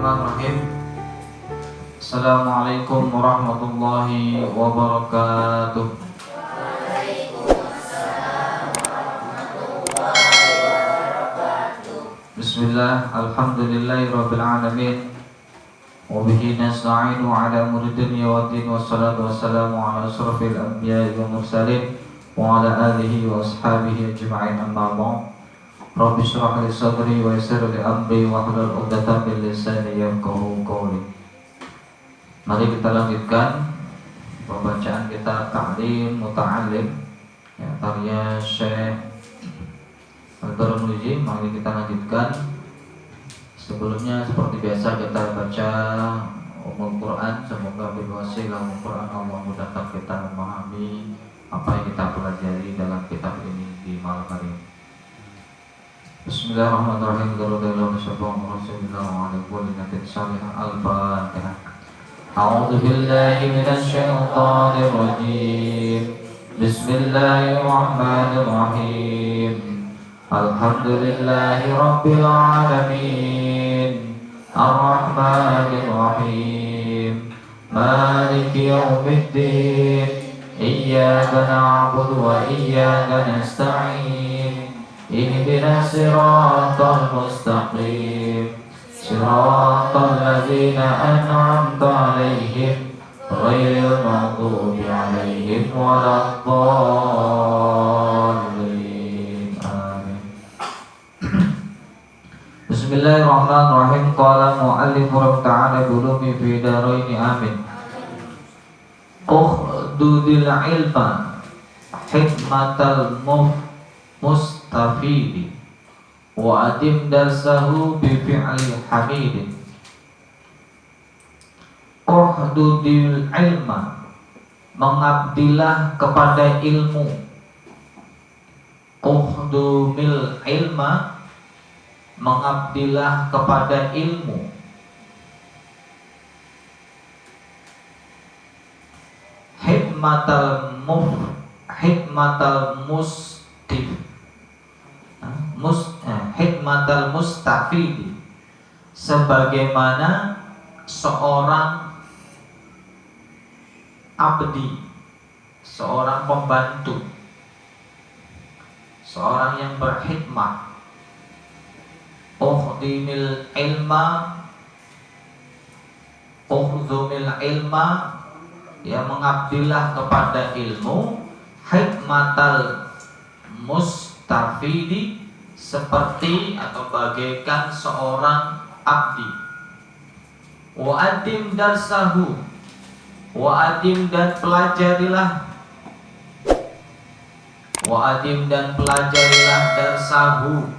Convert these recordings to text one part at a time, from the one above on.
Bismillahirrahmanirrahim. Assalamualaikum warahmatullahi wabarakatuh. Bismillah, alhamdulillahirabbil alamin. Wa bihi nasta'inu ala umuri dunya waddin, wassalatu wassalamu ala asyrafil anbiya'i wal mursalin wa ala alihi wa ashabihi ajma'in, amma ba'd. Rabbi shrah li sadri wa yassir li amri wa hlul 'uqdatam min lisani yafqahu qawli. Mari kita lanjutkan pembacaan kitab Ta'lim Muta'allim, ya, karya Syekh Al-Darmuzi. Mari kita lanjutkan. Sebelumnya seperti biasa kita baca Ummul Quran. Semoga berwasilah Ummul Quran Allah mudahkan kita memahami apa yang kita pelajari dalam kitab ini di malam hari ini. Bismillahirrahmanirrahim. Al-Fatihah. A'udzu billahi minasy syaithanir rajim. Bismillahirrahmanirrahim. Alhamdulillahi rabbil alamin. Ar-Rahmanir Rahim. Maliki yaumiddin. Iyyaka na'budu wa iyyaka nasta'in. Ihdinas siratal mustaqim, siratal ladzina an'amta 'alaihim ghairil maghdubi 'alaihim waladdallin. Amin. Bismillahirrahmanirrahim. Qala mu'allif ta'ala bulumi fi daraini. Amin. Ukhdudil ilma hikmatal mustafidi wa adim darsahu bi fi'li hamidin. Uhdudil ilma, mengabdilah kepada ilmu. Uhdumil ilma, mengabdilah kepada ilmu. Hikmatal mustafidi, sebagaimana seorang abdi, seorang pembantu, seorang yang berhikmah. Ukhdumil ilma, ya, mengabdilah kepada ilmu. Hikmatal mustafidi, seperti atau bagaikan seorang abdi. Wa'adim darsahu, wa'adim dan pelajarilah. Wa'adim dan pelajarilah darsahu,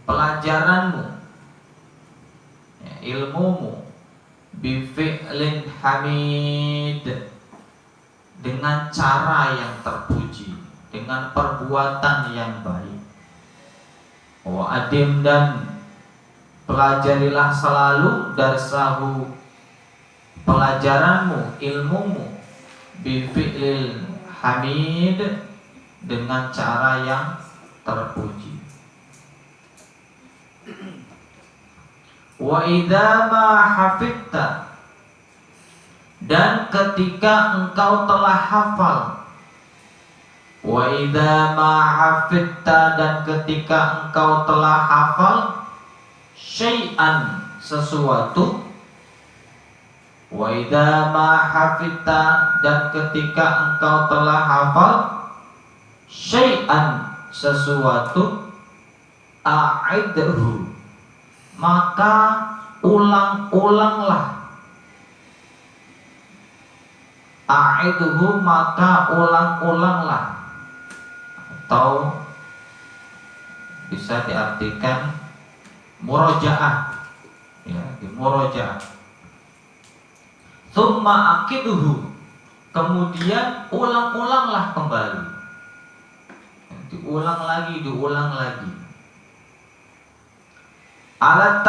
pelajaranmu, ya, ilmumu. Bifi'lin hamid, dengan cara yang terpuji, dengan perbuatan yang baik. Wa'adim dan pelajarilah selalu darsahu, pelajaranmu, ilmumu. Bifi'lil hamid, dengan cara yang terpuji. Wa idza ma hafidta, dan ketika engkau telah hafal. Wa idza ma hafidta, dan ketika engkau telah hafal. Syai'an, sesuatu. Wa idza ma hafidta, dan ketika engkau telah hafal. Syai'an, sesuatu. A'idhu, maka ulang-ulanglah. A'idhu, maka ulang-ulanglah. Atau bisa diartikan murojaah, ya, di murojaah. Tsumma aqidhu, kemudian ulang-ulanglah kembali. Diulang lagi. Ala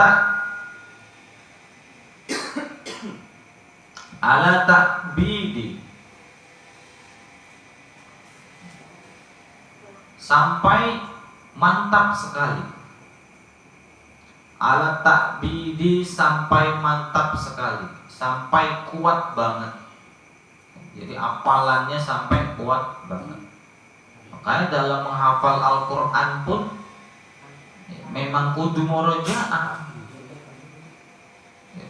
ta'bidi, sampai mantap sekali. Ala ta'bidi, sampai mantap sekali, sampai kuat banget. Jadi hafalannya sampai kuat banget. Makanya dalam menghafal Al-Quran pun memang kudu murojaah.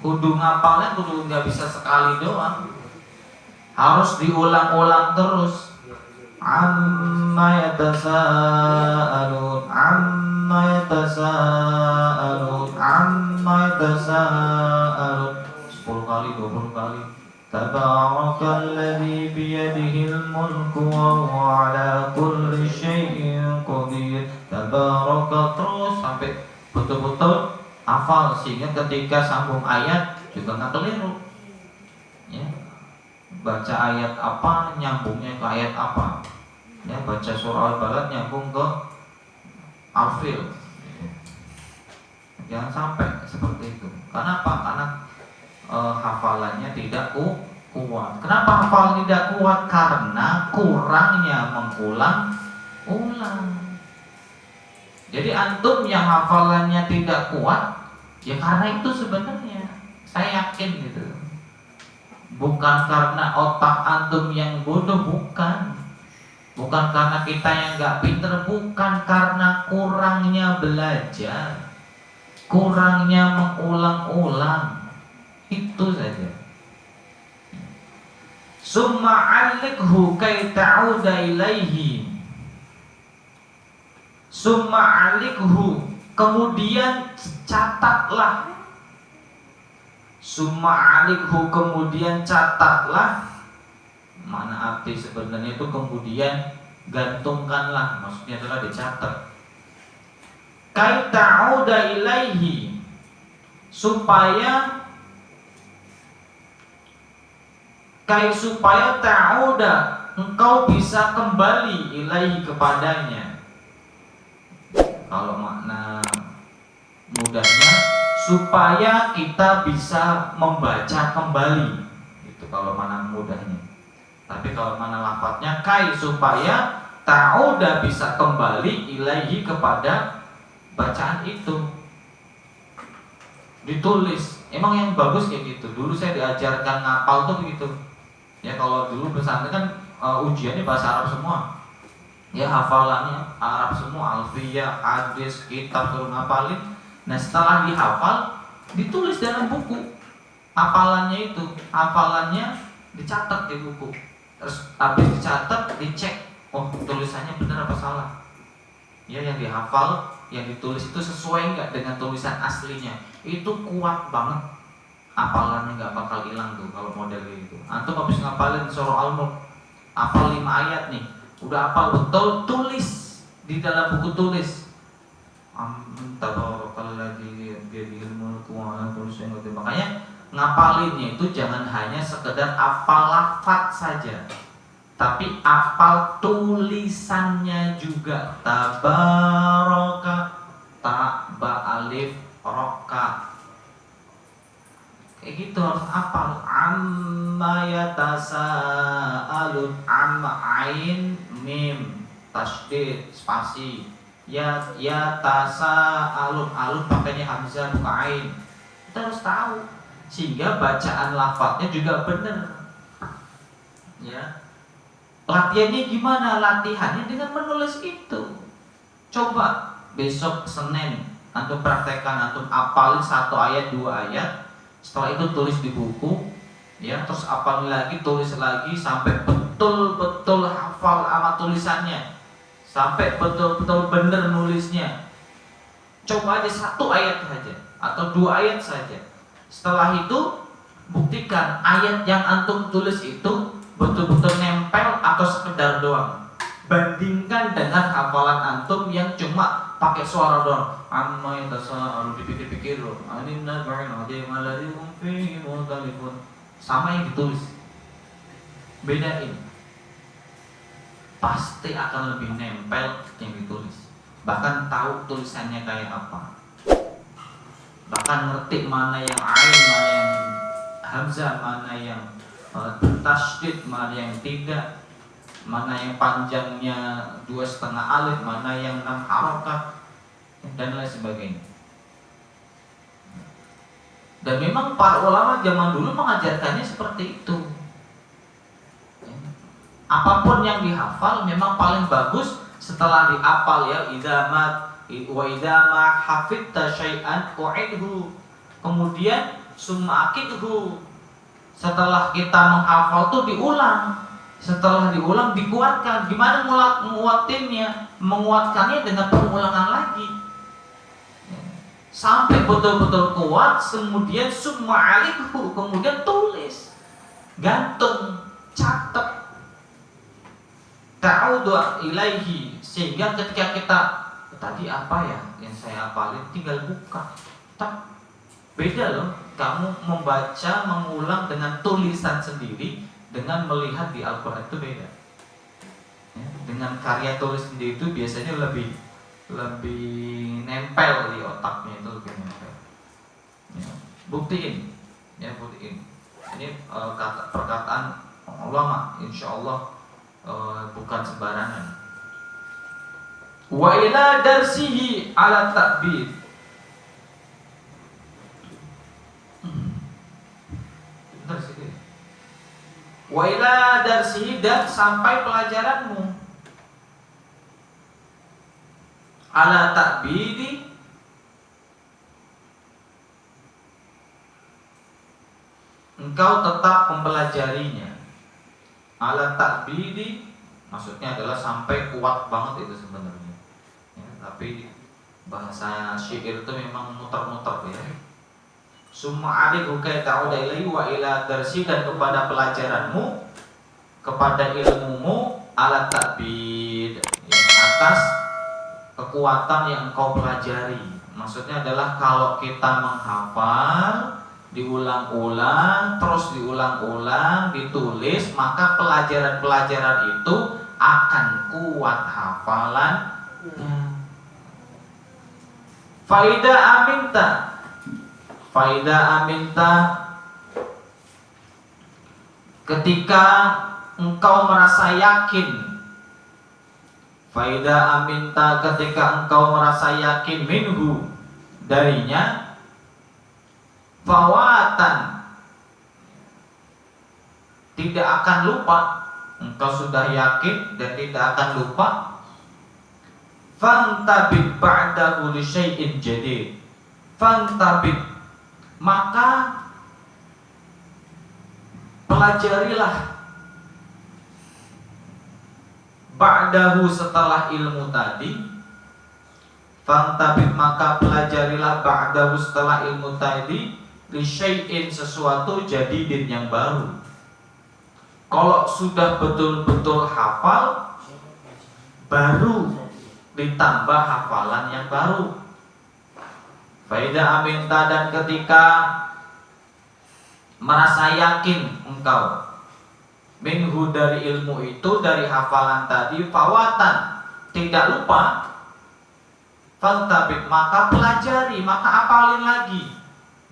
Kudu ngapalnya kudu nggak bisa sekali doang, harus diulang-ulang terus. Amma yatasaalun, amma yatasaalun, amma yatasaalun, 10 kali, 20 kali. Tabarakalladzi biyadihil mulku wa huwa ala kulli syai'in qadir. Tabaraka, terus sampai betul-betul hafal, sehingga ketika sambung ayat juga nggak keliru. Ya, baca ayat apa nyambungnya ke ayat apa. Ya, baca surah Al-Balad nyambung ke Al-Fil. Jangan sampai seperti itu. Karena apa? Karena hafalannya tidak kuat. Kenapa hafalan tidak kuat? Karena kurangnya mengulang-ulang. Jadi antum yang hafalannya tidak kuat, ya karena itu sebenarnya. Saya yakin gitu. Bukan karena otak antum yang bodoh, bukan. Bukan karena kita yang gak pinter, bukan, karena kurangnya belajar, kurangnya mengulang-ulang. Itu saja. Summa 'alliqhu kay ta'uda ilaihi. Summa 'alliqhu, kemudian catatlah. Summa 'alliqhu, kemudian catatlah. Mana arti sebenarnya itu kemudian gantungkanlah, maksudnya adalah dicatat. Kay ta'uda ilaihi, supaya ta'uda, engkau bisa kembali ilaihi, kepadanya. Kalau makna mudahnya, supaya kita bisa membaca kembali. Itu kalau makna mudahnya. Tapi kalau mana lafadznya kai, supaya ta'uda, bisa kembali ilaihi, kepada bacaan itu. Ditulis. Emang yang bagus kayak gitu. Dulu saya diajarkan ngapal tuh begitu. Ya kalau dulu pesantren kan ujiannya bahasa Arab semua. Ya hafalannya Arab semua, alfiyah, hadis, kitab, suruh ngapalin. Nah setelah dihafal, ditulis dalam buku. Hafalannya itu, hafalannya dicatat di buku. Terus habis dicatat, dicek, oh tulisannya benar apa salah. Ya, yang dihafal, yang ditulis itu sesuai nggak dengan tulisan aslinya. Itu kuat banget. Hafalannya nggak bakal hilang tuh kalau model gitu. Antum habis ngapalin surah Al-Mulk, hafal 5 ayat nih, udah hafal betul, tulis di dalam buku, tulis. Tabarakalladzi biyadihil mulku wa ala kulli syai'in qadir. Makanya ngapalinnya itu jangan hanya sekedar hafal lafaz saja, tapi hafal tulisannya juga. Tabaraka, ta, ba, alif, roka, kayak gitu harus hafal. Amma yatasaalun, amma, ain, mim, tasydid, spasi. Ya tasaalun, alun pakainya hamzah bukan ain. Kita harus tahu, sehingga bacaan lafadznya juga benar. Ya. Latihannya gimana? Latihannya dengan menulis itu. Coba besok Senin antum praktekkan, antum hafalin 1 ayat 2 ayat. Setelah itu tulis di buku, ya, terus hafalin lagi, tulis lagi sampai betul-betul hafal sama tulisannya. Sampai betul-betul benar nulisnya. Coba aja 1 ayat saja atau 2 ayat saja. Setelah itu buktikan ayat yang antum tulis itu betul-betul nempel atau sekedar doang. Bandingkan dengan hafalan antum yang cuma pakai suara doang. Amma yatasaalun, dipikir-pikir loh. Aninna ba'in aladhum fihi mukhtalifun. Sama yang ditulis. Bedain. Pasti akan lebih nempel yang ditulis. Bahkan tahu tulisannya kayak apa. Bahkan ngerti mana yang ain, mana yang hamzah, mana yang tasydid, mana yang tidak, mana yang panjangnya 2,5 alif, mana yang 6 harokat, dan lain sebagainya. Dan memang para ulama zaman dulu mengajarkannya seperti itu. Apapun yang dihafal memang paling bagus setelah dihafal ya, wa idama hafidta syai'an u'idhu. Kemudian summa akidhu. Setelah kita menghafal tuh diulang. Setelah diulang dikuatkan. Gimana menguatinnya? Menguatkannya dengan pengulangan lagi. Sampai betul-betul kuat, kemudian summa alikhu, kemudian tulis, gantung, catat, ta'udu ilaihi, sehingga ketika kita tadi apa ya yang saya hafalin, tinggal buka. Beda loh, kamu membaca, mengulang dengan tulisan sendiri, dengan melihat di Al-Quran itu beda. Ya, dengan karya tulis sendiri itu biasanya lebih nempel di otaknya, itu lebih nempel. Ya, buktiin. Ini perkataan ulama, insya Allah bukan sembarangan. Wa ila darsihi ala ta'bid. Wa ila darsihi, dan sampai pelajaranmu. Ala ta'bidi, engkau tetap mempelajarinya. Ala ta'bidi maksudnya adalah sampai kuat banget itu sebenarnya ya, tapi bahasa syair itu memang muter-muter ya. Summa alihu kai ta'uda ilaihi wa ila darsi, dan kepada pelajaranmu, kepada ilmumu, ala ta'bid ya, atas kekuatan yang engkau pelajari. Maksudnya adalah kalau kita menghafal, diulang-ulang, terus diulang-ulang, ditulis, maka pelajaran-pelajaran itu akan kuat hafalan. Faida aminta, ketika engkau merasa yakin. Faida aminta, ketika engkau merasa yakin, minhu, darinya, fawatan, tidak akan lupa. Engkau sudah yakin dan tidak akan lupa. Fantabid ba'dahu li syai'in jadid. Fantabid, maka pelajarilah ba'dahu, setelah ilmu tadi. Fantabid, maka pelajarilah ba'dahu, setelah ilmu tadi, li syai'in, sesuatu jadidin, yang baru. Kalau sudah betul-betul hafal, baru ditambah hafalan yang baru. Faida aminta, dan ketika merasa yakin engkau, minhu, dari ilmu itu, dari hafalan tadi, fawatan, tidak lupa. Fantabid, maka pelajari, maka apalin lagi.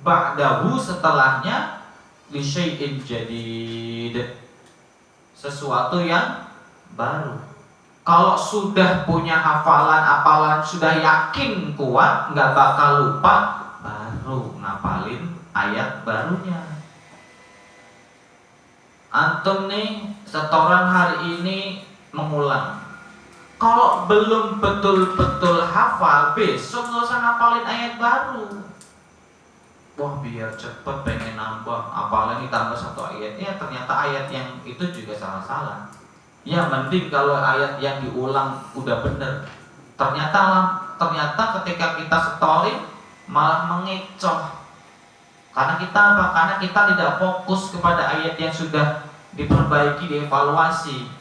Ba'dahu, setelahnya, li syai'in jadid, sesuatu yang baru. Kalau sudah punya hafalan, sudah yakin kuat, nggak bakal lupa, baru ngapalin ayat barunya. Antum nih setoran hari ini mengulang. Kalau belum betul-betul hafal, besok nggak usah ngapalin ayat baru. Wah, biar cepet pengen nambah, apalagi tambah satu ayat. Ya ternyata ayat yang itu juga salah-salah. Ya mending kalau ayat yang diulang udah bener. Ternyata ketika kita setorin malah mengecoh. Karena kita apa? Karena kita tidak fokus kepada ayat yang sudah diperbaiki, dievaluasi.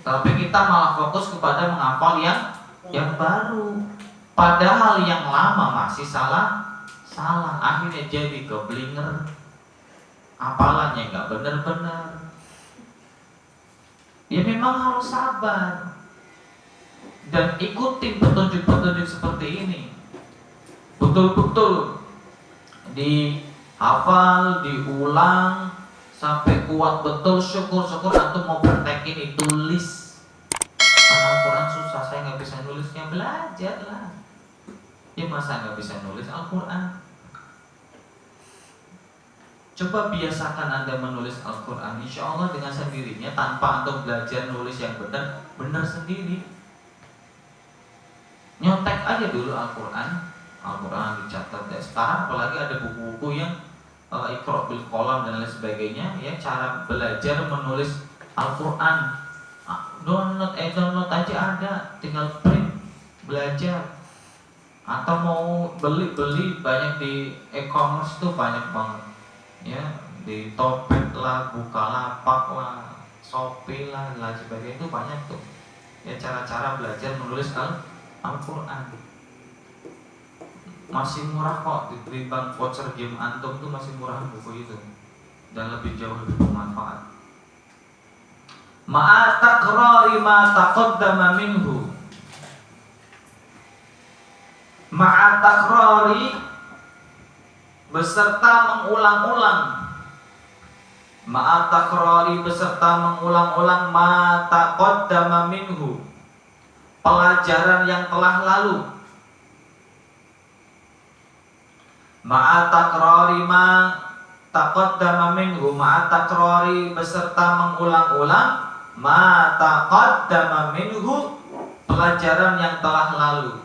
Tapi kita malah fokus kepada menghafal yang baru. Padahal yang lama masih salah. Akhirnya jadi keblinger, hafalannya nggak bener-bener. Ya memang harus sabar dan ikutin petunjuk-petunjuk seperti ini. Betul-betul dihafal, diulang sampai kuat betul. Syukur-syukur antum mau praktekin, ditulis. Karena Al-Quran susah, saya nggak bisa nulisnya, belajar lah. Ya masa nggak bisa nulis Al-Quran? Coba biasakan Anda menulis Al-Quran, insya Allah dengan sendirinya tanpa Anda belajar nulis yang benar sendiri. Nyontek aja dulu Al-Quran dicatat. Ya, sekarang apalagi ada buku-buku yang Iqra bil qalam dan lain sebagainya, ya, cara belajar menulis Al-Quran. Download aja ada, tinggal print, belajar. Atau mau beli banyak di e-commerce tuh banyak banget, ya, di Topet lah, Bukalapak lah, Shopee lah, dan lain sebagainya, itu banyak tuh, ya, cara-cara belajar menulis Al-Quran. Masih murah kok, dibanding voucher game antum tuh masih murah buku itu, dan jauh lebih bermanfaat. Ma'a takrari ma taqaddama minhu. Ma'a takrari beserta mengulang-ulang. Ma'a takrari beserta mengulang-ulang ma taqaddama minhu, pelajaran yang telah lalu. Ma'a takrari ma taqaddama minhu, ma'a takrari beserta mengulang-ulang ma taqaddama minhu, pelajaran yang telah lalu.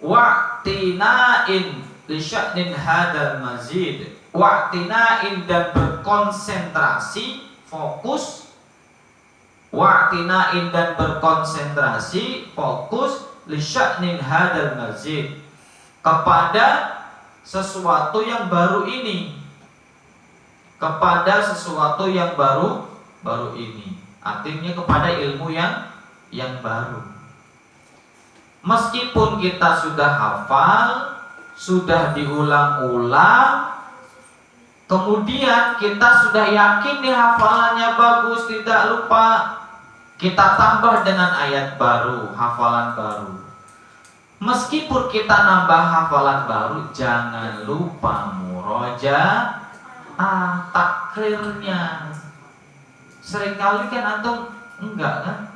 Wa'tina'in li sya'nin hadal mazid, wa'tina'in dan berkonsentrasi, fokus. Wa'tina'in dan berkonsentrasi, fokus, li sya'nin hadal mazid, kepada sesuatu yang baru ini, kepada sesuatu yang baru ini, artinya kepada ilmu yang baru. Meskipun kita sudah hafal, sudah diulang-ulang, kemudian kita sudah yakin nih hafalannya bagus, tidak lupa, kita tambah dengan ayat baru, hafalan baru. Meskipun kita nambah hafalan baru, jangan lupa murojaah, takrirnya. Seringkali kan antum enggak kan,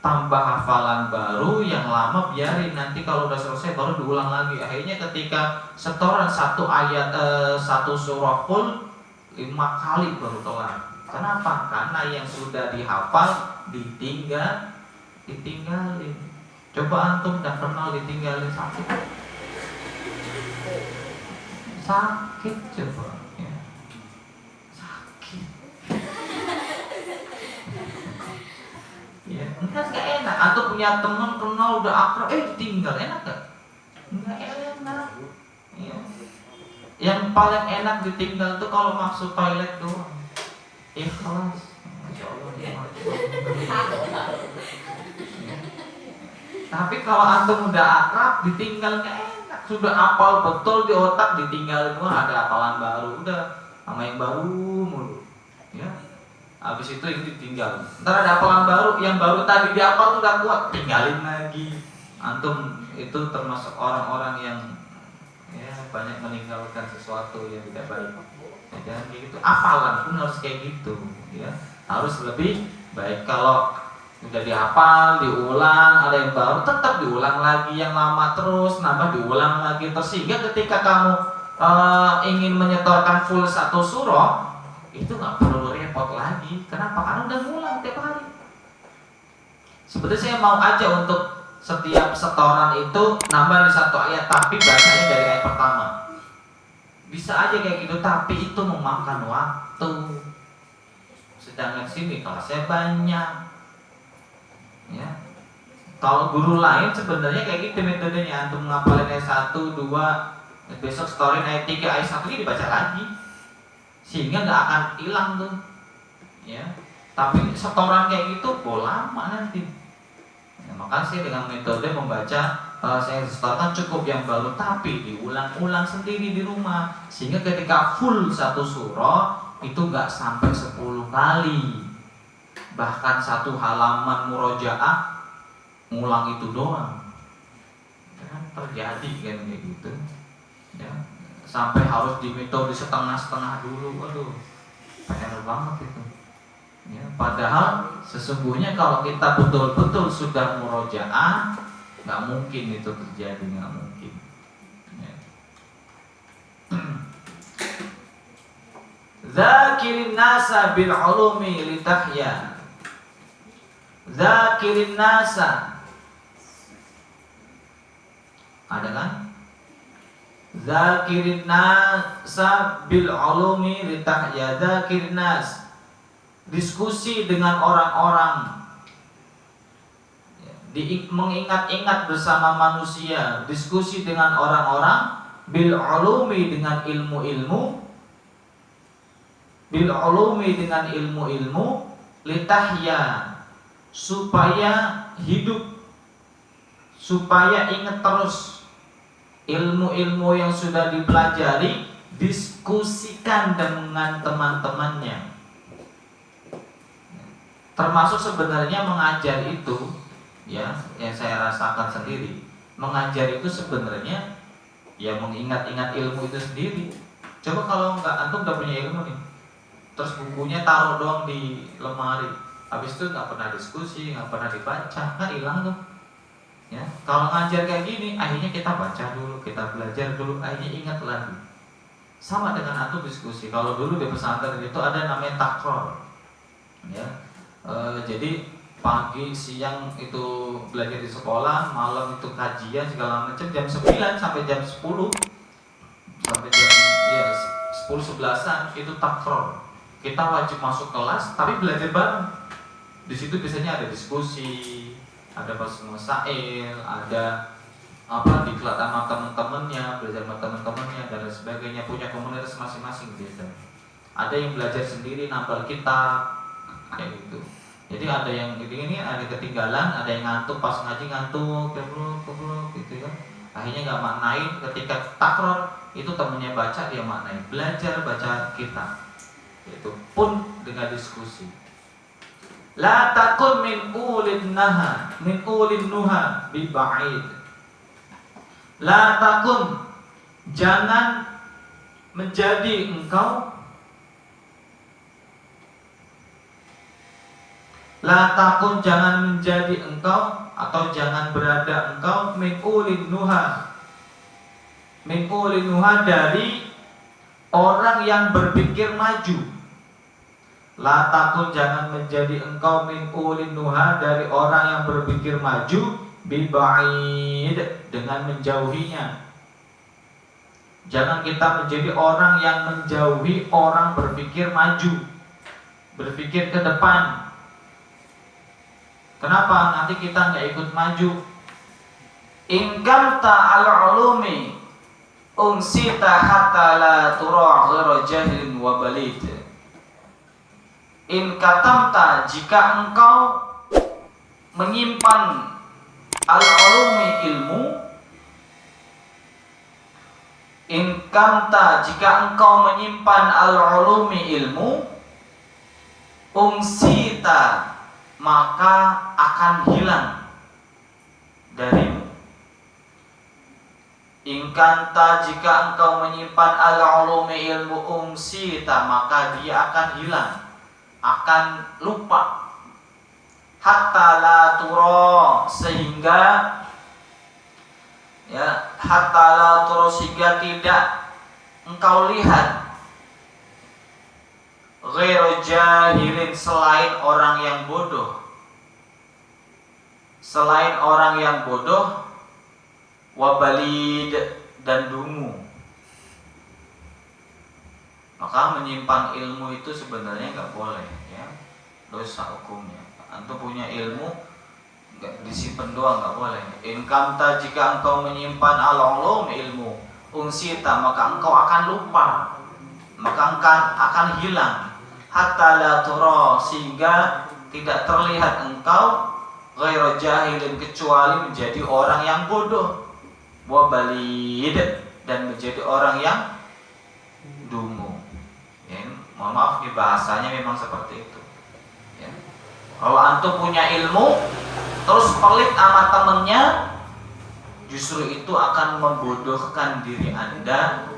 tambah hafalan baru, yang lama biarin, nanti kalau udah selesai baru diulang lagi. Akhirnya ketika setoran satu ayat, satu surah full 5 kali baru kelar. Kenapa? Karena yang sudah dihafal ditinggalin. Coba antum udah kenal ditinggalin, sakit coba, ya. Sakit. Ya, enggak enak. Antum punya teman kenal udah akrab, ditinggal, enak gak? Enggak enak. Ya. Yang paling enak ditinggal tuh kalau masuk toilet doang. Ikhlas. Masya Allah, Tapi kalau antum udah akrab, ditinggal gak enak. Sudah apal betul di otak, ditinggal doang, ada hafalan baru, udah sama yang baru mulu, ya. Habis itu ini ditinggal. Ntar ada hafalan baru, yang baru tadi dihafal tuh udah kuat, tinggalin lagi. Antum itu termasuk orang-orang yang, ya, banyak meninggalkan sesuatu yang tidak baik. Ya, jangan kayak gitu. Hafalan pun harus kayak gitu, ya. Harus lebih baik. Kalau udah dihafal, diulang, ada yang baru, tetap diulang lagi yang lama terus, nambah diulang lagi terus, sehingga ketika kamu ingin menyetorkan full satu surah, itu nggak perlu repot lagi. Kenapa? Karena udah ngulang tiap hari. Sebetulnya saya mau aja untuk setiap setoran itu nambah di satu ayat, tapi bacanya dari ayat pertama. Bisa aja kayak gitu, tapi itu memakan waktu. Sedangkan sini kelasnya banyak. Ya. Kalau guru lain sebenarnya kayak gitu metodenya, antum ngapalin ayat 1, 2, besok setorin ayat 3, ayat 1 nya dibaca lagi, sehingga nggak akan hilang tuh, ya. Tapi setoran kayak gitu lama nanti. Ya, maka saya dengan metode membaca, saya setorkan cukup yang baru, tapi diulang-ulang sendiri di rumah, sehingga ketika full satu surah itu nggak sampai 10 kali. Bahkan satu halaman murojaah ngulang itu doang, kan terjadi kan kayak gitu, ya. Sampai harus di metode setengah-setengah dulu, aduh, PR banget itu, ya. Padahal sesungguhnya kalau kita betul-betul sudah murojaah, nggak mungkin itu terjadi, nggak mungkin, ya. Dzakirin nasa bil ulumi litahya. Dzakirin nasa. Ada kan? Dzakirin nasa bil ulumi litahya. Dzakirin nas. Diskusi dengan orang-orang, mengingat-ingat bersama manusia, diskusi dengan orang-orang, bil ulumi dengan ilmu-ilmu, bil ulumi dengan ilmu-ilmu, litahya supaya hidup, supaya ingat terus ilmu-ilmu yang sudah dipelajari, diskusikan dengan teman-temannya. Termasuk sebenarnya mengajar itu, ya, yang saya rasakan sendiri, mengajar itu sebenarnya ya mengingat-ingat ilmu itu sendiri. Coba kalau antum udah punya ilmu nih, terus bukunya taruh doang di lemari, habis itu nggak pernah diskusi, nggak pernah dibaca, kan hilang tuh. Ya, kalau ngajar kayak gini, akhirnya kita baca dulu, kita belajar dulu, akhirnya ingat lagi. Sama dengan antum diskusi. Kalau dulu di pesantren itu ada namanya takror, ya. Jadi pagi siang itu belajar di sekolah, malam itu kajian segala macam, jam 9 sampai jam 10 sampai jam 10-11an itu takror. Kita wajib masuk kelas tapi belajar bareng. Di situ biasanya ada diskusi, ada masail, ada diklat sama teman-temannya, belajar sama teman-temannya dan sebagainya, punya komunitas masing-masing biasanya. Ada yang belajar sendiri, nambal kitab, kayak gitu. Jadi ada yang ini ada ketinggalan, ada yang ngantuk pas ngaji, ngantuk, keblok gitu kan. Akhirnya nggak maknain. Ketika takror itu temennya baca, dia maknain. Belajar baca kitab, itu pun dengan diskusi. La takun min ulin nuha bi ba'id. La takun, jangan menjadi engkau. La takun, jangan menjadi engkau atau jangan berada engkau min ulin nuha. Min ulin nuha, dari orang yang berpikir maju. La takun, jangan menjadi engkau min ulin nuha, dari orang yang berpikir maju, bi ba'id, dengan menjauhinya. Jangan kita menjadi orang yang menjauhi orang berpikir maju, berpikir ke depan. Kenapa? Nanti kita nggak ikut maju. Ingkamta al-ulumi unsita hatta la tura ghairu jahilin wa balid. In katamta, jika engkau menyimpan al-ulumi ilmu. In kamta, jika engkau menyimpan al-ulumi ilmu, unsita, maka akan hilang darimu. Ingkanta, jika engkau menyimpan al-ulumi ilmu, unsita, maka dia akan hilang, akan lupa. Hatta la turo, sehingga hatta la turo, sehingga tidak engkau lihat ghairu jahilin, selain orang yang bodoh, selain orang yang bodoh, wabalid, dan dungu. Maka menyimpan ilmu itu sebenarnya nggak boleh, ya, dosa hukumnya. Antum punya ilmu nggak disimpan doang, nggak boleh. Inkamta, jika engkau menyimpan al-ulum ilmu, unsita, maka engkau akan lupa, maka engkau akan hilang. Hatta la tura, sehingga tidak terlihat engkau ghairu jahilin, kecuali menjadi orang yang bodoh, wa balid, dan menjadi orang yang dungu. Ya, mohon maaf, di bahasanya memang seperti itu. Ya. Kalau antum punya ilmu terus pelit sama temennya, justru itu akan membodohkan diri anda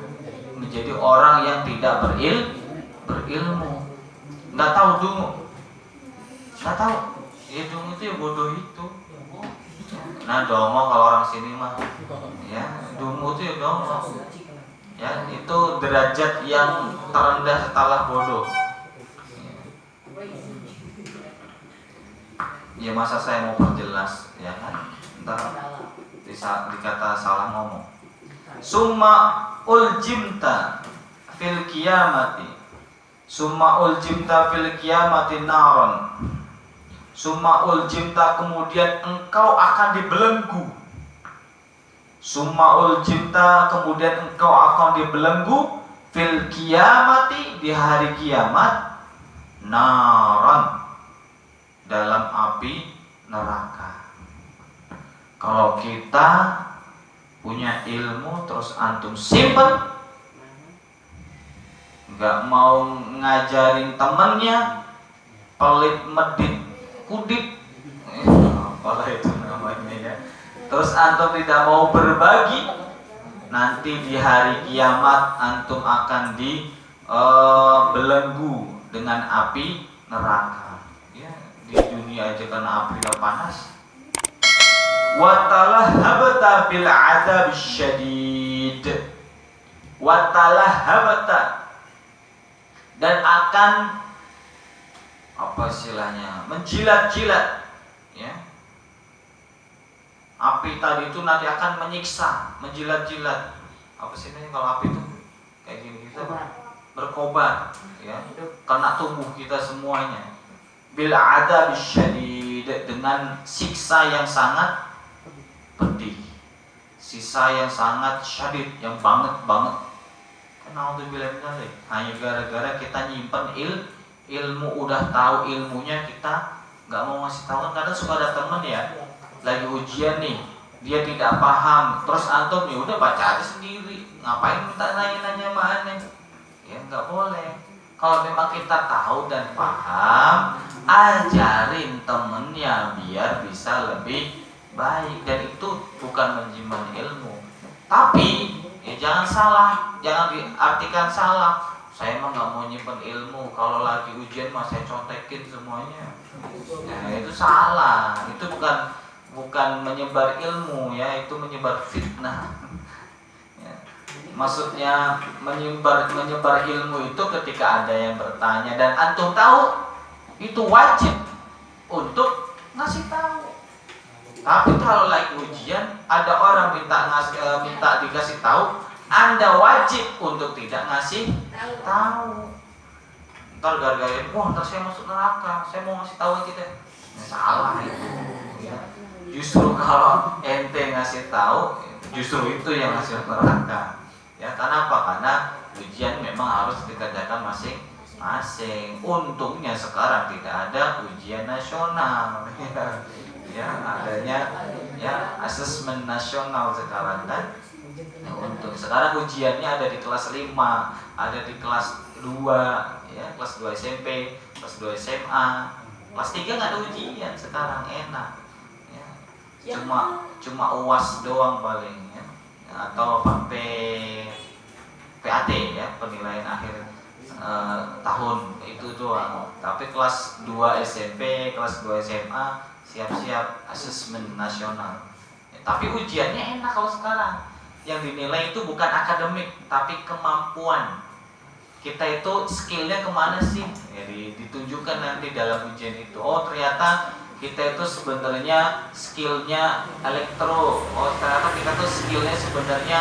menjadi orang yang tidak berilmu. Nggak tahu dungu, nggak tahu. Ya dungu itu ya bodoh itu. Nah dongo kalau orang sini mah, ya dungu itu ya dongo. Ya, itu derajat yang terendah setelah bodoh. Ya masa saya mau perjelas, ya kan? Ntar dikata salah ngomong. Summa uljimta fil qiyamati. Summa uljimta fil qiyamati naron. Summa uljimta, kemudian engkau akan dibelenggu. Summa uljimta, kemudian engkau akan dibelenggu fil qiyamati, di hari kiamat, naron, dalam api neraka. Kalau kita punya ilmu terus antum simpen, nggak mau ngajarin temennya, pelit medit kudit, apalah itu namanya ya. Terus antum tidak mau berbagi, nanti di hari kiamat antum akan dibelenggu dengan api neraka. Ya, di dunia aja karena api udah panas. Wa talahhabta bil adzab syadid. Wa talahhabta, dan akan apa istilahnya, menjilat-jilat, ya. Api tadi itu nanti akan menyiksa, menjilat-jilat. Apa sih ini kalau api itu kayak gini gitu, berkobar, ya, kena tubuh kita semuanya. Bil adzab syadid, dengan siksa yang sangat pedih, siksa yang sangat syadid, yang banget. Naudzubillah min dzalik. Hanya gara-gara kita nyimpen ilmu, udah tahu ilmunya kita nggak mau ngasih tahu. Kan kadang suka ada temen ya, lagi ujian nih, dia tidak paham, terus antum ya udah baca aja sendiri, ngapain minta nanya-nanya sama aneh? Ya nggak boleh. Kalau memang kita tahu dan paham, ajarin temennya biar bisa lebih baik. Dan itu bukan menjimat ilmu, tapi ya jangan salah, jangan diartikan salah. Saya mah nggak mau nyimpen ilmu, kalau lagi ujian mah saya contekin semuanya. Ya, itu salah. Itu bukan menyebar ilmu, ya, itu menyebar fitnah. Ya. Maksudnya menyebar ilmu itu ketika ada yang bertanya dan antum tahu, itu wajib untuk ngasih tahu. Tapi kalau lagi ujian ada orang minta dikasih tahu, Anda wajib untuk tidak ngasih tahu. Ntar gara-gara, wah ntar saya masuk neraka, saya mau ngasih tahu kita. Salah itu. Ya. Justru kalau ente ngasih tahu, justru itu yang ngasih neraka. Ya, karena apa? Karena ujian memang harus dikerjakan masing-masing. Untungnya sekarang tidak ada ujian nasional. Ya, adanya ya asesmen nasional sekarang kan. Nah, untuk sekarang ujiannya ada di kelas 5, ada di kelas 2, ya, kelas 2 SMP, kelas 2 SMA, kelas 3 nggak ada ujian sekarang, enak. Ya. Cuma UAS doang paling, ya. Atau PAT, ya, penilaian akhir tahun itu doang. Tapi kelas 2 SMP, kelas 2 SMA siap-siap asesmen nasional. Ya, tapi ujiannya enak kalau sekarang. Yang dinilai itu bukan akademik, tapi kemampuan. Kita itu skillnya kemana sih? Ya, ditunjukkan nanti dalam ujian itu. Oh ternyata kita itu sebenarnya skillnya elektro. Oh ternyata kita tuh skillnya sebenarnya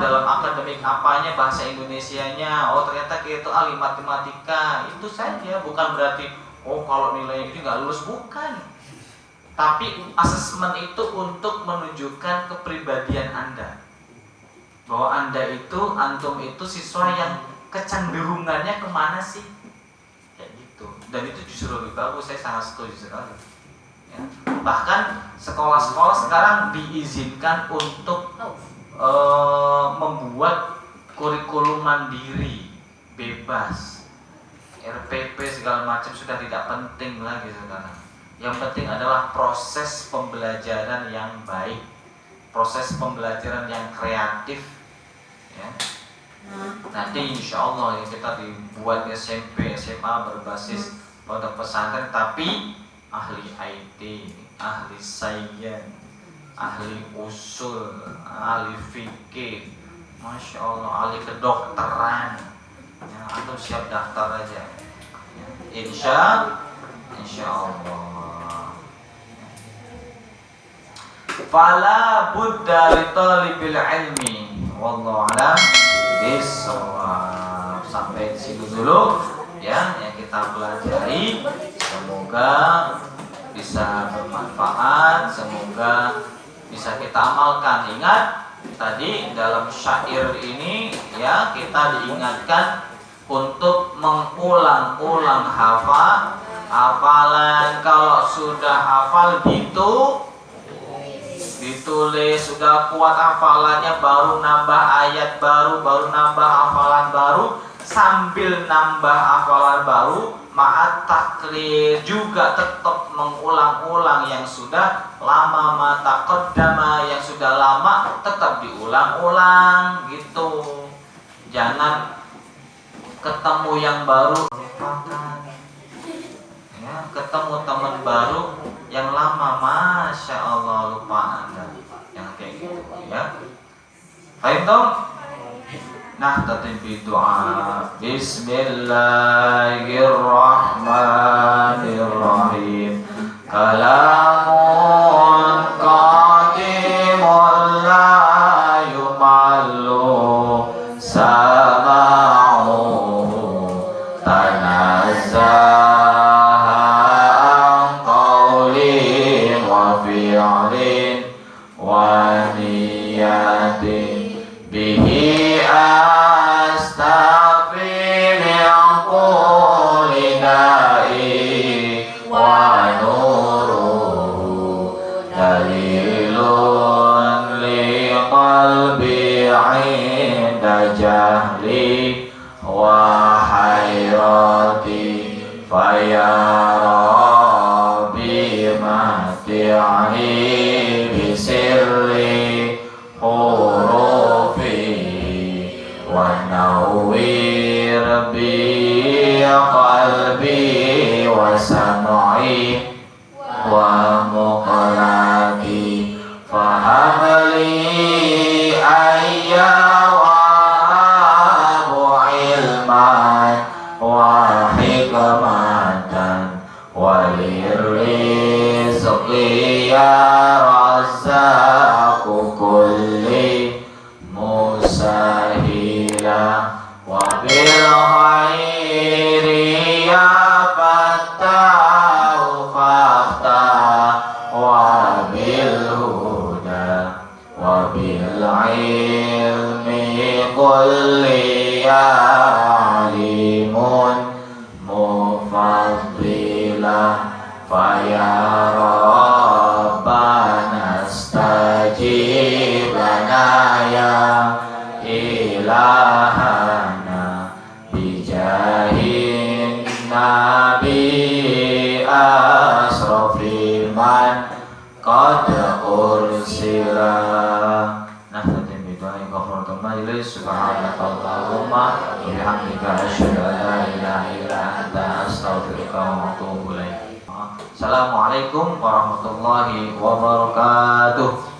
dalam akademik apanya, bahasa Indonesianya. Oh ternyata kita itu ahli matematika. Itu saja, bukan berarti oh kalau nilai ini nggak lulus, bukan. Tapi asesmen itu untuk menunjukkan kepribadian Anda, bahwa antum itu siswa yang kecenderungannya kemana sih, kayak gitu. Dan itu justru lebih bagus, saya sangat setuju sekali. Ya. Bahkan sekolah-sekolah sekarang diizinkan untuk membuat kurikulum mandiri, bebas, RPP segala macam sudah tidak penting lagi sekarang. Yang penting adalah proses pembelajaran yang baik, proses pembelajaran yang kreatif, ya. Nanti insya Allah ya, kita dibuat SMP, SMA berbasis pondok pesantren, tapi ahli IT, ahli sains, ahli usul, ahli fikih, Masya Allah, ahli kedokteran. Ya, antum siap daftar aja. Ya, insya Allah. Fala budda li talibil ilmi. Wallahu a'lam bishawab. Sampai di situ dulu ya yang kita pelajari. Semoga bisa bermanfaat, semoga bisa kita amalkan. Ingat tadi dalam syair ini ya kita diingatkan untuk mengulang-ulang hafalan. Kalau sudah hafal gitu ditulis, sudah kuat hafalannya, baru nambah ayat baru nambah hafalan baru, sambil nambah hafalan baru ma'at takrir, juga tetap mengulang-ulang yang sudah lama, mata qaddama yang sudah lama tetap diulang-ulang gitu. Jangan ketemu yang baru lupakan ya, ketemu teman baru yang lama Masya Allah lupa Anda, yang kayak gitu ya. Baik dong. Nah, tatib doa. Bismillahirrahmanirrahim. Kalamun qadimun la yumallu sama'uhu tanazzaha qawlin wa fi'lin wa niyatin bihi jahli wa hayrati faya rabbi mati'ani bisirri hurufi wa nawwir bi qalbi wa sam'i wa muqlati fahamli ayya ya razaqu kulli musahila wa bil khairi ya fattahu faftah wa bil huda wa bil ilmi kulli ya alimun mufaddila faya istajib lana ya ilahana bijahin nabi asrafil man qad ursila. Nah, nanti bidu'ai ghafaratul majlis subhanakallahumma wa bihamdika asyhadu an la ilaha illa anta astaghfiruka wa atubu ilaik. Assalamualaikum warahmatullahi wabarakatuh.